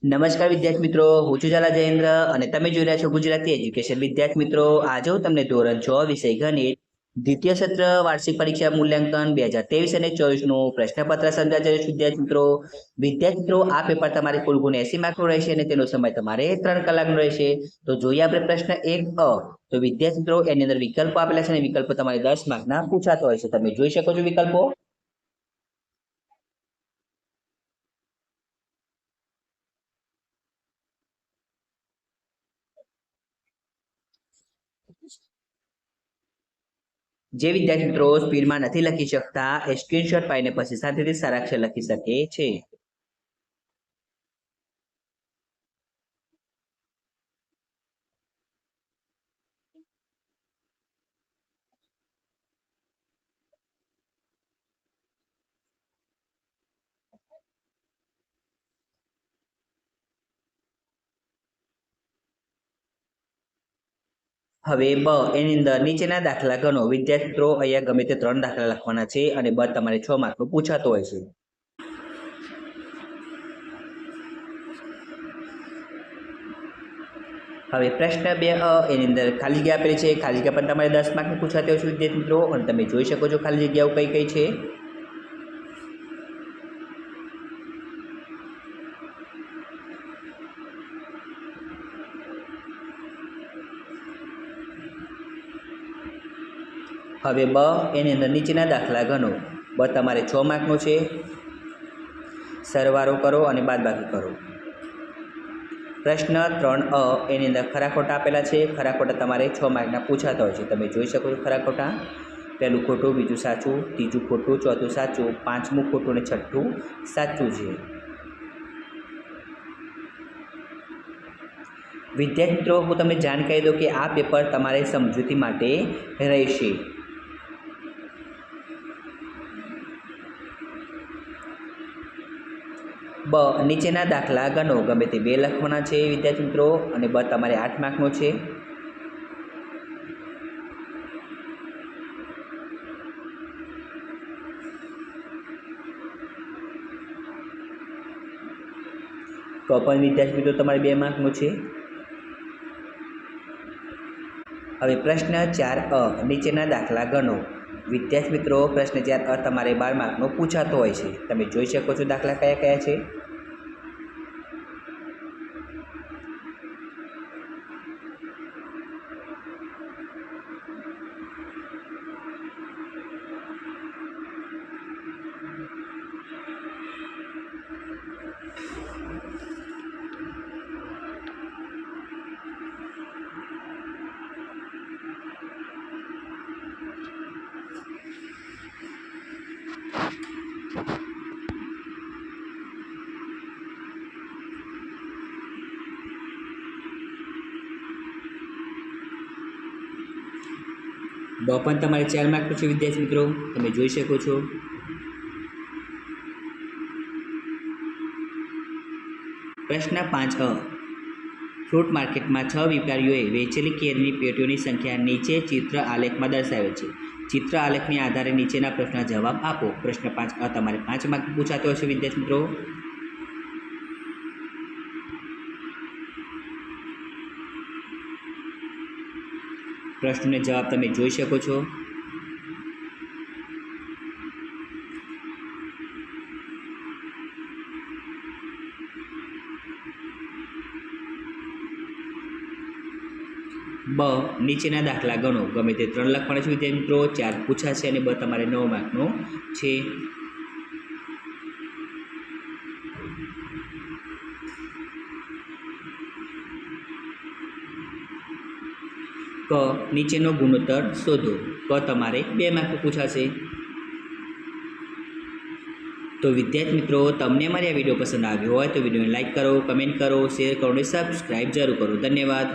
નમસ્કાર વિદ્યાર્થી મિત્રો, હું છું ઝાલા જયેન્દ્ર અને તમે જોઈ રહ્યા છો ગુજરાતી એજ્યુકેશન. વિદ્યાર્થી મિત્રો, આજે હું તમને ધોરણ 6 વિષય ગણિત દ્વિતીય સત્ર વાર્ષિક પરીક્ષા મૂલ્યાંકન 2023 અને 24 નું પ્રશ્નપત્ર સમજાવી રહ્યો છું. વિદ્યાર્થી મિત્રો, આ પેપર તમારે કુલ ગુણ 80 માર્કનું રહેશે અને તેનો સમય તમારે 3 કલાકનો રહેશે. તો જોઈએ આપણે પ્રશ્ન 1 અ. તો વિદ્યાર્થી મિત્રો, એની અંદર વિકલ્પો આપેલા છે અને વિકલ્પો તમારે 10 માર્કના પૂછાતો હોય છે. તમે જોઈ શકો છો વિકલ્પો. જે વિદ્યાર્થી મિત્રો સ્પીડમાં નથી લખી શકતા એ સ્ક્રીનશોટ પાડીને પછી શાંતિથી સારા અક્ષર લખી શકે છે. હવે બ એની અંદર નીચેના દાખલા ગણો. વિદ્યાર્થી મિત્રો, અહીંયા ગમે તે 3 દાખલા લખવાના છે અને બ તમારે 6 માર્કનું પૂછાતો હોય છે. હવે પ્રશ્ન 2 અ એની અંદર ખાલી જગ્યા આપેલી છે. ખાલી જગ્યા પણ તમારે 10 માર્કની પૂછાતી હોય છે વિદ્યાર્થી મિત્રો, અને તમે જોઈ શકો છો ખાલી જગ્યાઓ કઈ કઈ છે. હવે બ એની અંદર નીચેના દાખલા ગણો. બ તમારે 6 માર્કનો છે. સરવાળો કરો અને બાદબાકી કરો. પ્રશ્ન 3 અ એની અંદર ખરા ખોટા આપેલા છે. ખરા ખોટા તમારે 6 માર્કના પૂછાતા હોય છે. તમે જોઈ શકો છો ખરા ખોટા. પહેલું ખોટું, બીજું સાચું, ત્રીજું ખોટું, ચોથું સાચું, પાંચમું ખોટું અને છઠ્ઠું સાચું છે. વિદ્યાર્થી મિત્રો, હું તમને જાણ કરી દઉં કે આ પેપર તમારે સમજૂતી માટે રહેશે. બ નીચેના દાખલા ગણો. ગમે તે 2 લખવાના છે વિદ્યાર્થી મિત્રો, અને બ તમારે 8 માર્કનો છે. તો પણ વિદ્યાર્થી મિત્રો તમારે 2 માર્કનો છે. હવે પ્રશ્ન 4 અ નીચેના દાખલા ગણો. વિદ્યાર્થી મિત્રો, પ્રશ્ન 4 અ તમારે 12 માર્કનો પૂછાતો હોય છે. તમે જોઈ શકો છો દાખલા કયા કયા છે. બ પણ તમારે 4 માર્કનું છે વિદ્યાર્થી મિત્રો, તમે જોઈ શકો છો. પ્રશ્ન 5 અ ફ્રૂટ માર્કેટમાં 6 વેપારીઓએ વેચેલી કેરીની પેટીઓની સંખ્યા નીચે ચિત્ર આલેખમાં દર્શાવેલ છે. ચિત્ર આલેખની આધારે નીચેના પ્રશ્નના જવાબ આપો. પ્રશ્ન 5 અ તમારે 5 માર્ક પૂછાતો હશે વિદ્યાર્થી મિત્રો. પ્રશ્નનો જવાબ તમે જોઈ શકો છો. બ નીચેના દાખલા ગણો. ગમે તે 3 લખવાના છે વિદ્યાર્થી મિત્રો, 4 પૂછાશે અને બ તમારે 9 માર્કનો છે. ક નીચેનો ગુણોત્તર શોધો. ક તમારે 2 માર્ક પૂછાશે. તો વિદ્યાર્થી મિત્રો, તમને મારી આ વિડીયો પસંદ આવ્યો હોય તો વિડીયોને લાઇક કરો, કમેન્ટ કરો, શેર કરો અને સબસ્ક્રાઈબ જરૂર કરો. ધન્યવાદ.